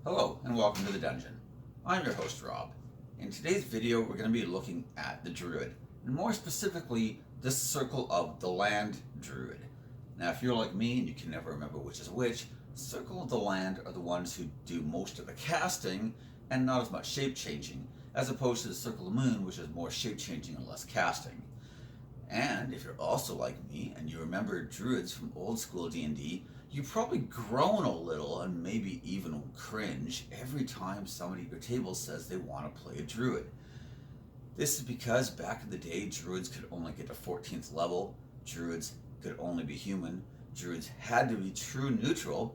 Hello and welcome to the dungeon. I'm your host Rob. In today's video we're going to be looking at the Druid, and more specifically the Circle of the Land Druid. Now if you're like me and you can never remember which is which, Circle of the Land are the ones who do most of the casting and not as much shape changing, as opposed to the Circle of the Moon, which is more shape changing and less casting. And if you're also like me and you remember Druids from old school D&D, you probably groan a little and maybe even cringe every time somebody at your table says they want to play a Druid. This is because back in the day, Druids could only get to 14th level, Druids could only be human, Druids had to be true neutral,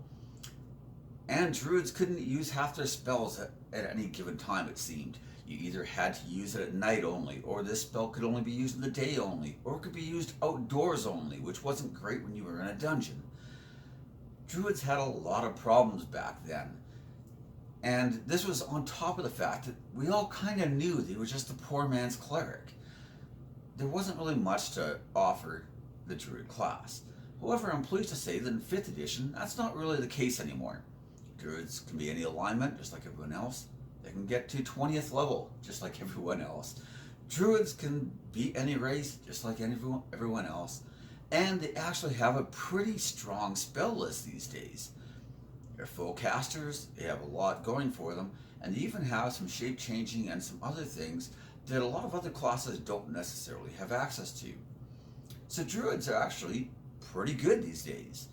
and Druids couldn't use half their spells at any given time, it seemed. You either had to use it at night only, or this spell could only be used in the day only, or it could be used outdoors only, which wasn't great when you were in a dungeon. Druids had a lot of problems back then, and this was on top of the fact that we all kind of knew they were just a poor man's cleric. There wasn't really much to offer the Druid class. However, I'm pleased to say that in 5th edition, that's not really the case anymore. Druids can be any alignment, just like everyone else. They can get to 20th level, just like everyone else. Druids can be any race, just like everyone else. And they actually have a pretty strong spell list these days. They're full casters, they have a lot going for them, and they even have some shape changing and some other things that a lot of other classes don't necessarily have access to. So Druids are actually pretty good these days.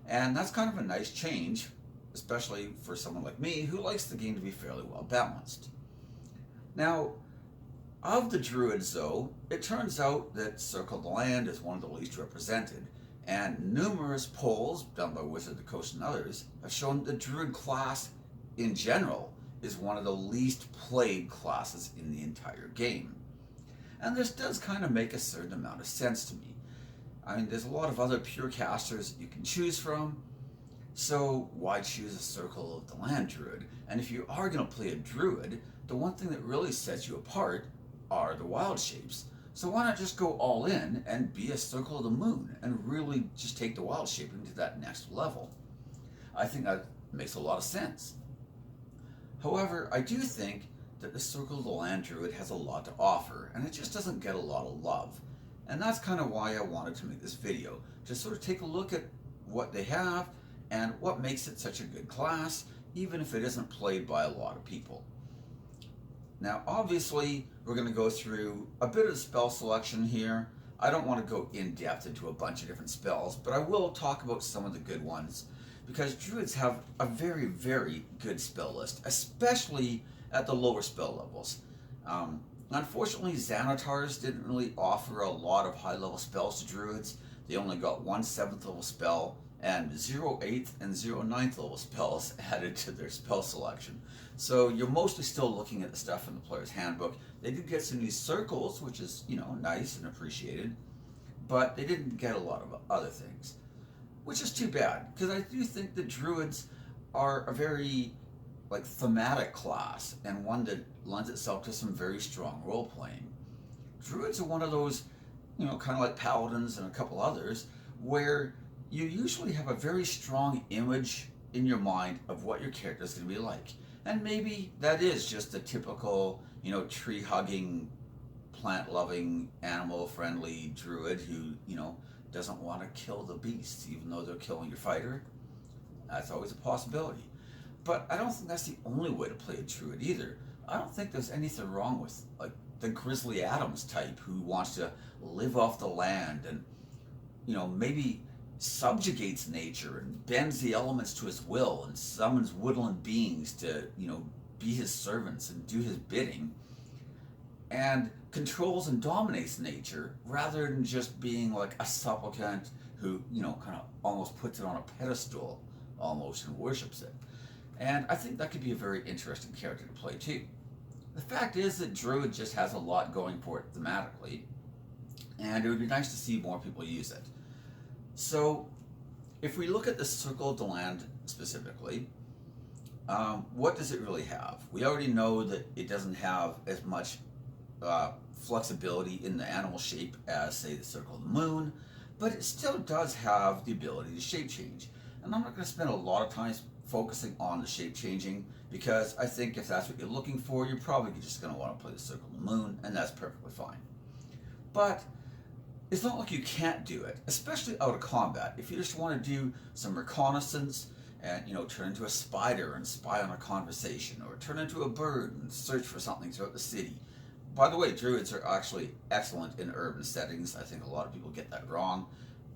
And that's kind of a nice change, especially for someone like me who likes the game to be fairly well balanced. Now, of the Druids though, it turns out that Circle of the Land is one of the least represented, and numerous polls done by Wizard of the Coast and others have shown the Druid class in general is one of the least played classes in the entire game. And this does kind of make a certain amount of sense to me. I mean, there's a lot of other pure casters you can choose from, so why choose a Circle of the Land Druid? And if you are going to play a Druid, the one thing that really sets you apart are the wild shapes. So why not just go all in and be a Circle of the Moon and really just take the wild shaping to that next level? I think that makes a lot of sense. However, I do think that the Circle of the Land Druid has a lot to offer, and it just doesn't get a lot of love. And that's kind of why I wanted to make this video, to sort of take a look at what they have and what makes it such a good class, even if it isn't played by a lot of people. Now obviously we're going to go through a bit of spell selection here. I don't want to go in depth into a bunch of different spells, but I will talk about some of the good ones, because Druids have a very, very good spell list, especially at the lower spell levels. Unfortunately, Xanatars didn't really offer a lot of high level spells to Druids. They only got 1 7th level spell and 0 8th and 0 9th level spells added to their spell selection. So you're mostly still looking at the stuff in the player's handbook. They did get some new circles, which is, nice and appreciated, but they didn't get a lot of other things, which is too bad, because I do think that Druids are a very thematic class, and one that lends itself to some very strong role playing. Druids are one of those, kind of like Paladins and a couple others, where you usually have a very strong image in your mind of what your character is going to be like. And maybe that is just a typical, tree-hugging, plant-loving, animal-friendly Druid who, doesn't want to kill the beasts, even though they're killing your fighter. That's always a possibility. But I don't think that's the only way to play a Druid either. I don't think there's anything wrong with, the Grizzly Adams type who wants to live off the land and, maybe subjugates nature and bends the elements to his will and summons woodland beings to, be his servants and do his bidding, and controls and dominates nature rather than just being like a supplicant who, kind of almost puts it on a pedestal almost and worships it. And I think that could be a very interesting character to play too. The fact is that Druid just has a lot going for it thematically, and it would be nice to see more people use it. So, if we look at the Circle of the Land specifically, what does it really have? We already know that it doesn't have as much flexibility in the animal shape as, say, the Circle of the Moon, but it still does have the ability to shape change. And I'm not going to spend a lot of time focusing on the shape changing, because I think if that's what you're looking for, you're probably just going to want to play the Circle of the Moon, and that's perfectly fine. But it's not like you can't do it, especially out of combat. If you just want to do some reconnaissance and, turn into a spider and spy on a conversation, or turn into a bird and search for something throughout the city. By the way, Druids are actually excellent in urban settings. I think a lot of people get that wrong.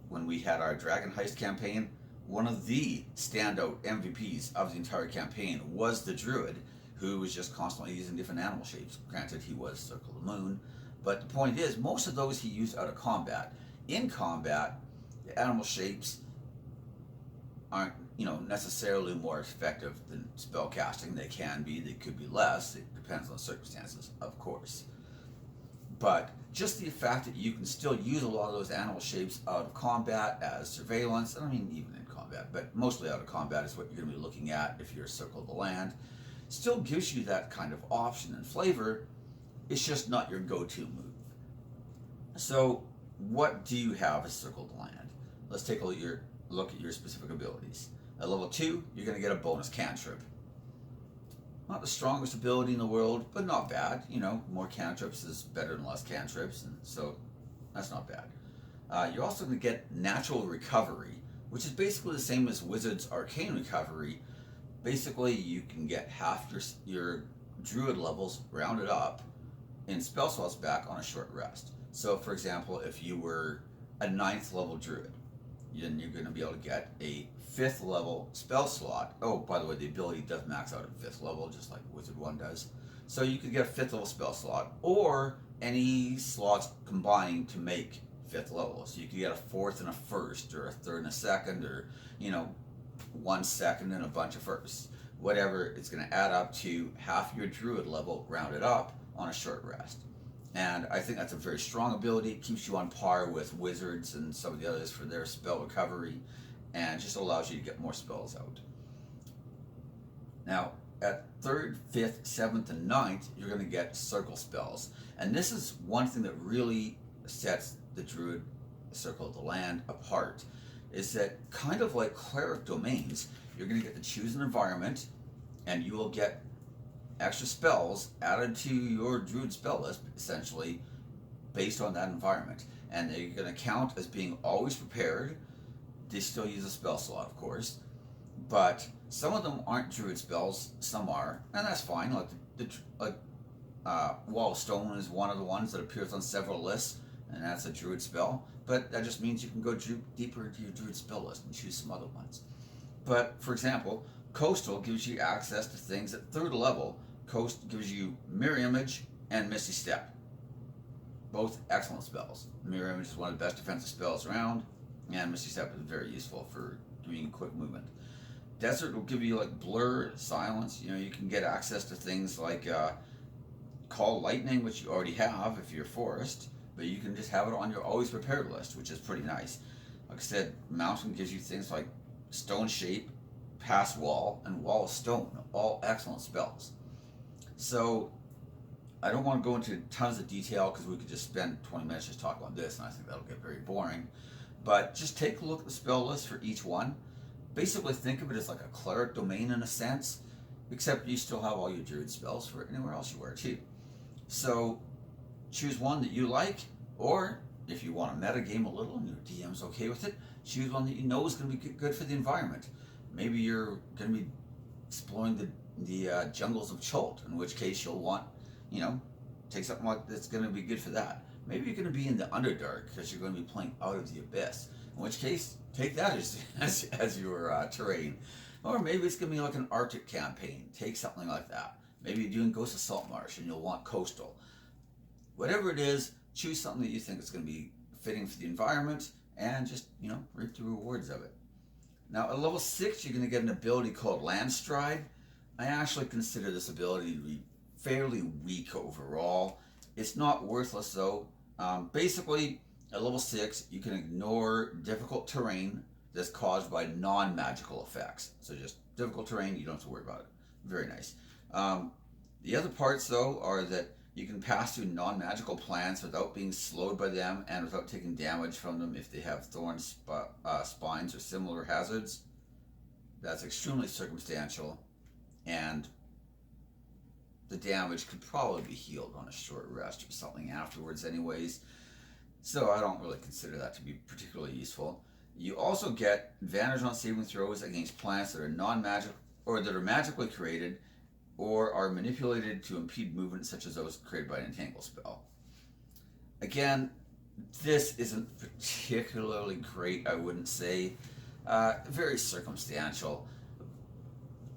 When we had our Dragon Heist campaign, one of the standout MVPs of the entire campaign was the Druid, who was just constantly using different animal shapes. Granted, he was Circle of the Moon, but the point is, most of those he used out of combat. In combat, the animal shapes aren't, necessarily more effective than spell casting. They can be, they could be less. It depends on the circumstances, of course. But just the fact that you can still use a lot of those animal shapes out of combat as surveillance, I mean, even in combat, but mostly out of combat is what you're going to be looking at if you're a Circle of the Land, still gives you that kind of option and flavor. It's just not your go-to move. So what do you have as Circle of the Land? Let's take a look at your specific abilities. At level 2, you're going to get a bonus cantrip. Not the strongest ability in the world, but not bad. More cantrips is better than less cantrips, and so that's not bad. You're also going to get natural recovery, which is basically the same as Wizard's arcane recovery. Basically, you can get half your Druid levels rounded up in spell slots back on a short rest. So, for example, if you were a 9th level Druid, then you're going to be able to get a 5th level spell slot. Oh, by the way, the ability does max out at 5th level, just like Wizard 1 does. So you could get a 5th level spell slot, or any slots combining to make 5th level. So you could get a 4th and a 1st, or a 3rd and a 2nd, or, 1 2nd and a bunch of 1sts. Whatever, it's going to add up to half your Druid level rounded up on a short rest. And I think that's a very strong ability. It keeps you on par with Wizards and some of the others for their spell recovery, and just allows you to get more spells out. Now, at 3rd, 5th, 7th, and 9th, you're going to get circle spells. And this is one thing that really sets the Druid Circle of the Land apart, is that kind of like Cleric Domains, you're going to get to choose an environment, and you will get extra spells added to your Druid spell list, essentially, based on that environment. And they're going to count as being always prepared. They still use a spell slot, of course, but some of them aren't Druid spells, some are, and that's fine. Like Wall of Stone is one of the ones that appears on several lists, and that's a Druid spell, but that just means you can go deeper into your Druid spell list and choose some other ones. But, for example, Coastal gives you access to things at 3rd level. Coast gives you Mirror Image and Misty Step. Both excellent spells. Mirror Image is one of the best defensive spells around, and Misty Step is very useful for doing quick movement. Desert will give you like Blur, Silence. You can get access to things like Call Lightning, which you already have if you're Forest, but you can just have it on your Always Prepared list, which is pretty nice. Like I said, Mountain gives you things like Stone Shape, Pass Wall, and Wall of Stone. All excellent spells. So I don't want to go into tons of detail because we could just spend 20 minutes just talking about this, and I think that'll get very boring. But just take a look at the spell list for each one. Basically think of it as like a Cleric Domain in a sense, except you still have all your Druid spells for anywhere else you wear too. So choose one that you like, or if you want to metagame a little and your DM's okay with it, choose one that you know is going to be good for the environment. Maybe you're going to be exploring the jungles of Cholt, in which case you'll want, take something like that's going to be good for that. Maybe you're going to be in the Underdark because you're going to be playing Out of the Abyss, in which case take that as your terrain. Or maybe it's going to be like an Arctic campaign. Take something like that. Maybe you're doing Ghost of Saltmarsh and you'll want Coastal. Whatever it is, choose something that you think is going to be fitting for the environment, and just, reap the rewards of it. Now, at level 6, you're going to get an ability called Landstride. I actually consider this ability to be fairly weak overall. It's not worthless, though. Basically, at level 6, you can ignore difficult terrain that's caused by non-magical effects. So just difficult terrain, you don't have to worry about it. Very nice. The other parts, though, are that you can pass through non-magical plants without being slowed by them and without taking damage from them if they have thorns, spines, or similar hazards. that's extremely circumstantial, and the damage could probably be healed on a short rest or something afterwards anyways. So I don't really consider that to be particularly useful. You also get advantage on saving throws against plants that are non-magic or that are magically created or are manipulated to impede movement, such as those created by an entangle spell. Again, this isn't particularly great, I wouldn't say. Very circumstantial.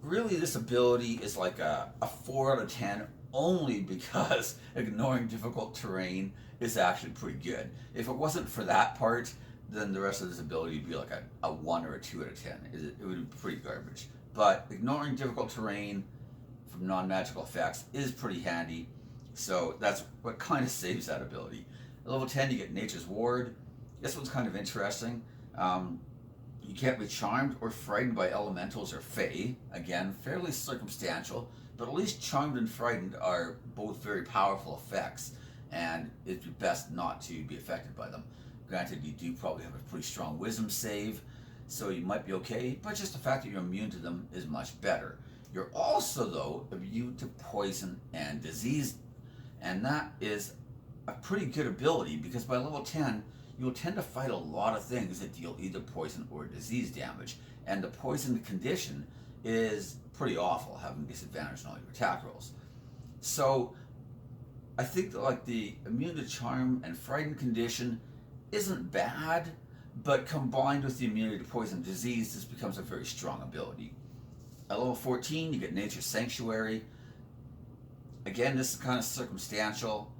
Really, this ability is like a 4 out of 10 only because ignoring difficult terrain is actually pretty good. If it wasn't for that part, then the rest of this ability would be like a 1 or a 2 out of 10. It would be pretty garbage. But ignoring difficult terrain from non-magical effects is pretty handy, so that's what kind of saves that ability. At level 10, you get Nature's Ward. This one's kind of interesting. You can't be charmed or frightened by elementals or fae. Again, fairly circumstantial, but at least charmed and frightened are both very powerful effects, and it's best not to be affected by them. Granted, you do probably have a pretty strong wisdom save, so you might be okay, but just the fact that you're immune to them is much better. You're also, though, immune to poison and disease, and that is a pretty good ability because by level 10, you'll tend to fight a lot of things that deal either poison or disease damage, and the poison condition is pretty awful, having disadvantage on all your attack rolls. So I think that like the immune to charm and frighten condition isn't bad, but combined with the immunity to poison and disease, this becomes a very strong ability. At level 14, you get Nature's Sanctuary. Again, this is kind of circumstantial,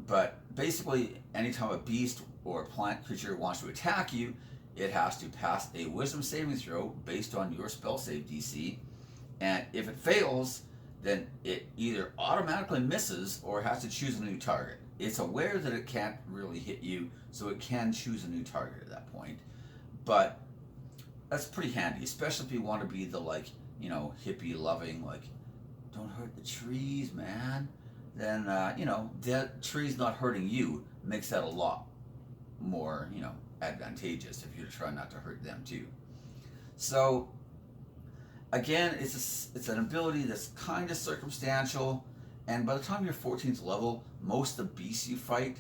but basically anytime a beast or a plant creature wants to attack you, it has to pass a wisdom saving throw based on your spell save DC, and if it fails, then it either automatically misses or has to choose a new target. It's aware that it can't really hit you, so it can choose a new target at that point. But that's pretty handy, especially if you want to be the, like, you know, hippie loving, like, don't hurt the trees, man. Then, you know, the trees not hurting you makes that a lot more, you know, advantageous if you try not to hurt them too. So, again, it's an ability that's kind of circumstantial, and by the time you're 14th level, most of the beasts you fight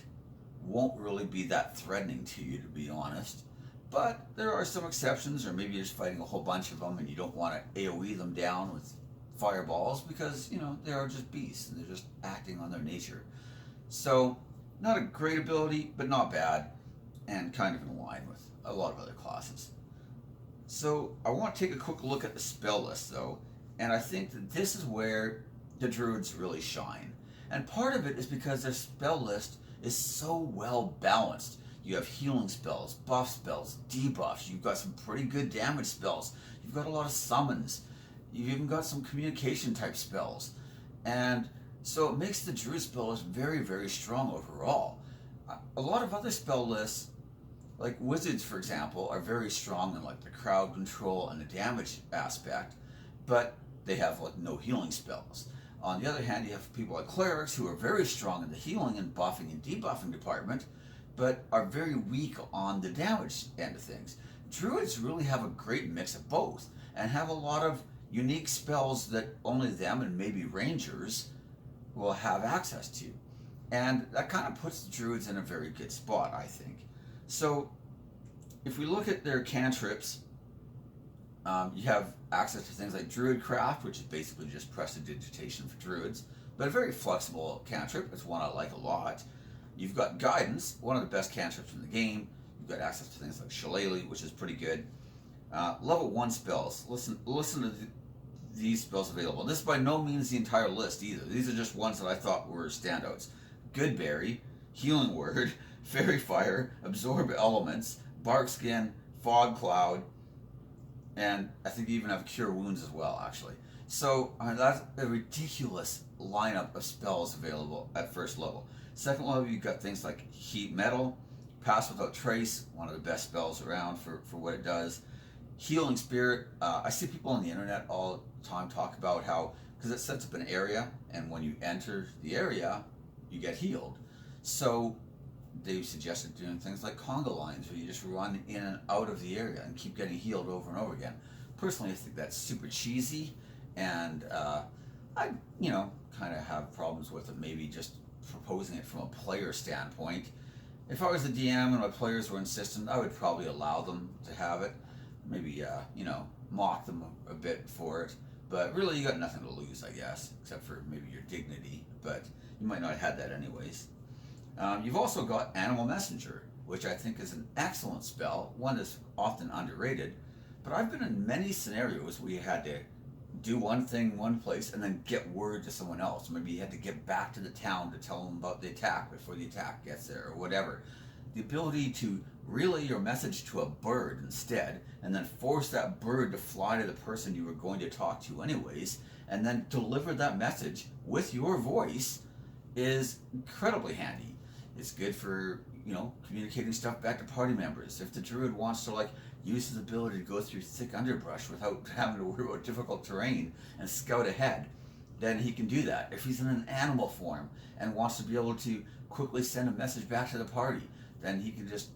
won't really be that threatening to you, to be honest. But there are some exceptions, or maybe you're just fighting a whole bunch of them and you don't want to AoE them down with fireballs because, you know, they are just beasts and they're just acting on their nature. So, not a great ability, but not bad, and kind of in line with a lot of other classes. So, I want to take a quick look at the spell list though, and I think that this is where the Druids really shine. And part of it is because their spell list is so well balanced. You have healing spells, buff spells, debuffs, you've got some pretty good damage spells, you've got a lot of summons, you've even got some communication type spells. And so it makes the Druid spell list very, very strong overall. A lot of other spell lists, like Wizards for example, are very strong in like the crowd control and the damage aspect, but they have like no healing spells. On the other hand, you have people like Clerics who are very strong in the healing and buffing and debuffing department, but are very weak on the damage end of things. Druids really have a great mix of both, and have a lot of unique spells that only them and maybe Rangers will have access to. And that kind of puts the Druids in a very good spot, I think. So, if we look at their cantrips, you have access to things like Druidcraft, which is basically just prestidigitation for Druids, but a very flexible cantrip. It's one I like a lot. You've got Guidance, one of the best cantrips in the game. You've got access to things like Shillelagh, which is pretty good. Level 1 spells. Listen to these spells available. This is by no means the entire list either. These are just ones that I thought were standouts. Goodberry, Healing Word, Fairy Fire, Absorb Elements, Bark Skin, Fog Cloud, and I think you even have Cure Wounds as well, actually. So that's a ridiculous lineup of spells available at first level. Second level, you've got things like Heat Metal, Pass Without Trace, one of the best spells around for what it does. Healing Spirit, I see people on the internet all the time talk about how, because it sets up an area, and when you enter the area, you get healed. So they've suggested doing things like conga lines, where you just run in and out of the area and keep getting healed over and over again. Personally, I think that's super cheesy, and I, kind of have problems with it. Maybe just proposing it from a player standpoint. If I was the DM and my players were insistent, I would probably allow them to have it. Maybe, mock them a bit for it. But really, you got nothing to lose, I guess, except for maybe your dignity. But you might not have had that anyways. You've also got Animal Messenger, which I think is an excellent spell, one that's often underrated. But I've been in many scenarios where you had to do one thing one place and then get word to someone else. Maybe you had to get back to the town to tell them about the attack before the attack gets there or whatever. The ability to relay your message to a bird instead and then force that bird to fly to the person you were going to talk to anyways and then deliver that message with your voice is incredibly handy. It's good for, communicating stuff back to party members. If the druid wants to use his ability to go through thick underbrush without having to worry about difficult terrain and scout ahead, then he can do that. If he's in an animal form and wants to be able to quickly send a message back to the party, then he can just,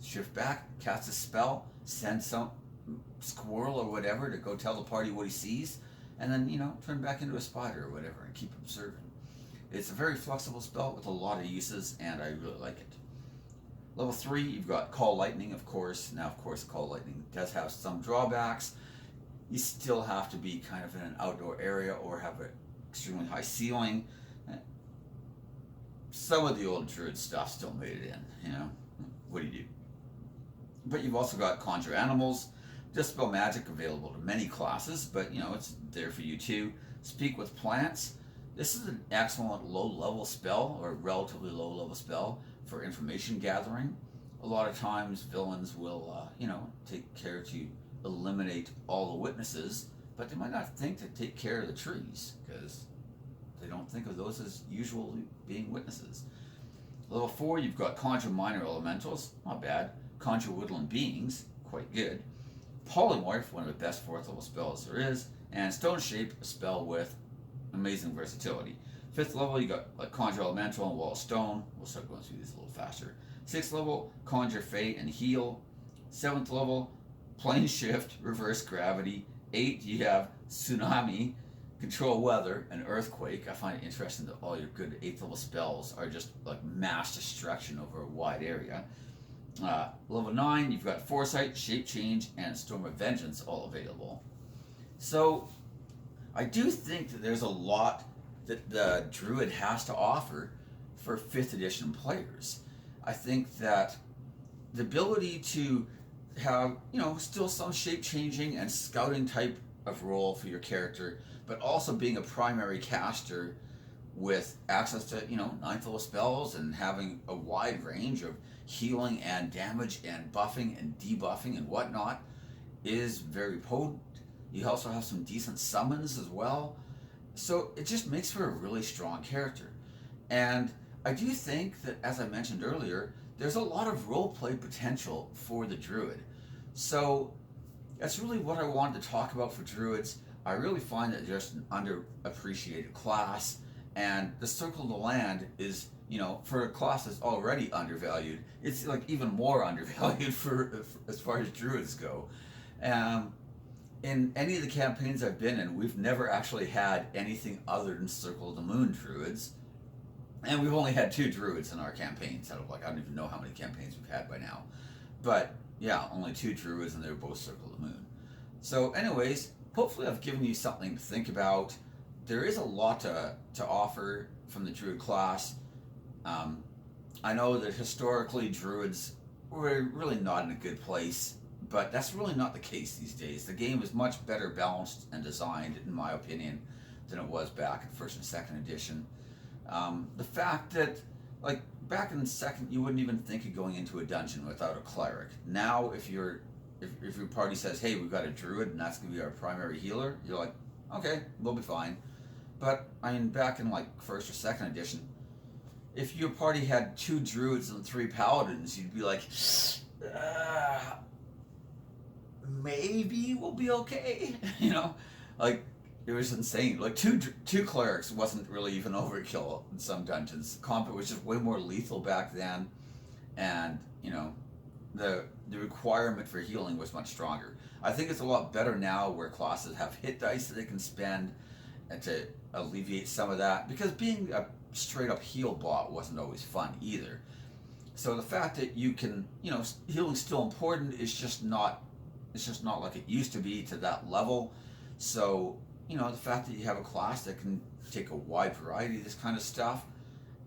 shift back, cast a spell, send some squirrel or whatever to go tell the party what he sees, and then, turn back into a spider or whatever and keep observing. It's a very flexible spell with a lot of uses, and I really like it. Level 3, you've got Call Lightning, of course. Now, of course, Call Lightning does have some drawbacks. You still have to be kind of in an outdoor area or have an extremely high ceiling. Some of the old Druid stuff still made it in, What do you do? But you've also got Conjure Animals, Dispel Magic, available to many classes, but, it's there for you too. Speak with Plants. This is an excellent low-level spell, or relatively low-level spell, for information gathering. A lot of times villains will, take care to eliminate all the witnesses, but they might not think to take care of the trees, because they don't think of those as usually being witnesses. Level 4, you've got Conjure Minor Elementals, not bad. Conjure Woodland Beings, quite good. Polymorph, one of the best 4th level spells there is. And Stone Shape, a spell with amazing versatility. 5th level, you got Conjure Elemental and Wall of Stone. We'll start going through these a little faster. 6th level, Conjure Fate and Heal. 7th level, Plane Shift, Reverse Gravity. 8, you have Tsunami, Control Weather, and Earthquake. I find it interesting that all your good 8th level spells are just mass destruction over a wide area. Level 9, you've got Foresight, Shape Change, and Storm of Vengeance all available. So, I do think that there's a lot that the Druid has to offer for 5th edition players. I think that the ability to have, still some shape changing and scouting type of role for your character, but also being a primary caster with access to, 9th level spells and having a wide range of healing and damage and buffing and debuffing and whatnot is very potent. You also have some decent summons as well. So it just makes for a really strong character. And I do think that, as I mentioned earlier, there's a lot of roleplay potential for the Druid. So that's really what I wanted to talk about for Druids. I really find that they're just an underappreciated class, and the Circle of the Land is, for a class that's already undervalued, it's even more undervalued for as far as Druids go. In any of the campaigns I've been in, we've never actually had anything other than Circle of the Moon Druids. And we've only had 2 Druids in our campaigns out of I don't even know how many campaigns we've had by now. But yeah, only 2 Druids, and they were both Circle of the Moon. So anyways, hopefully I've given you something to think about. There is a lot to offer from the Druid class. I know that historically Druids were really not in a good place, but that's really not the case these days. The game is much better balanced and designed, in my opinion, than it was back in 1st and 2nd edition. The fact that, back in 2nd, you wouldn't even think of going into a dungeon without a cleric. Now, if your party says, hey, we've got a druid and that's going to be our primary healer, you're like, okay, we'll be fine. But, back in 1st or 2nd edition, if your party had 2 druids and 3 paladins, you'd be like, maybe we'll be okay. It was insane. Two clerics wasn't really even overkill in some dungeons. Combat was just way more lethal back then, and the requirement for healing was much stronger. I think it's a lot better now where classes have hit dice that they can spend and to alleviate some of that, because being a straight up heal bot wasn't always fun either. So the fact that you can, healing's still important, it's just not like it used to be to that level. So, the fact that you have a class that can take a wide variety of this kind of stuff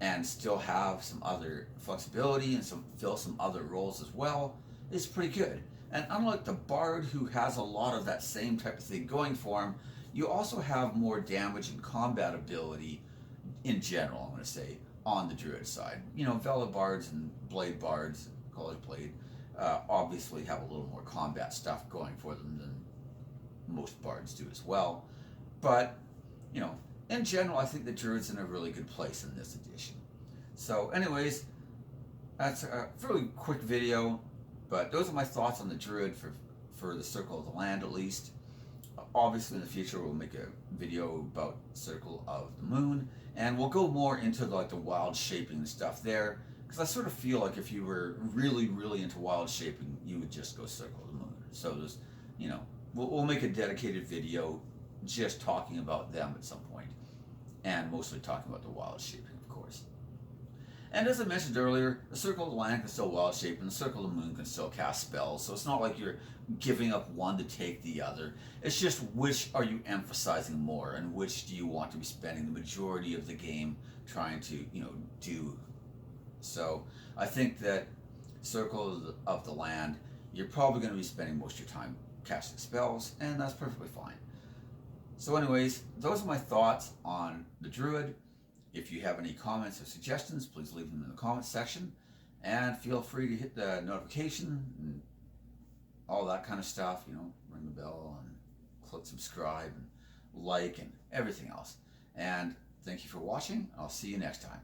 and still have some other flexibility and fill some other roles as well is pretty good. And unlike the Bard, who has a lot of that same type of thing going for him, you also have more damage and combat ability in general, I'm going to say, on the Druid side. Vela Bards and Blade Bards, College Blade, obviously have a little more combat stuff going for them than most Bards do as well. But, in general, I think the Druid's in a really good place in this edition. So anyways, that's a fairly quick video, but those are my thoughts on the Druid for the Circle of the Land, at least. Obviously in the future we'll make a video about Circle of the Moon, and we'll go more into the wild shaping and stuff there, because I sort of feel like if you were really, really into wild shaping, you would just go Circle of the Moon. So there's, we'll make a dedicated video just talking about them at some point, and mostly talking about the wild shaping, of course. And as I mentioned earlier, the Circle of the Land can still wild shape, and the Circle of the Moon can still cast spells, so it's not like you're giving up one to take the other. It's just which are you emphasizing more, and which do you want to be spending the majority of the game trying to, do. So I think that Circle of the Land, you're probably going to be spending most of your time casting spells, and that's perfectly fine. So anyways, those are my thoughts on the Druid. If you have any comments or suggestions, please leave them in the comments section, and feel free to hit the notification and all that kind of stuff, ring the bell and click subscribe and like and everything else. And thank you for watching. I'll see you next time.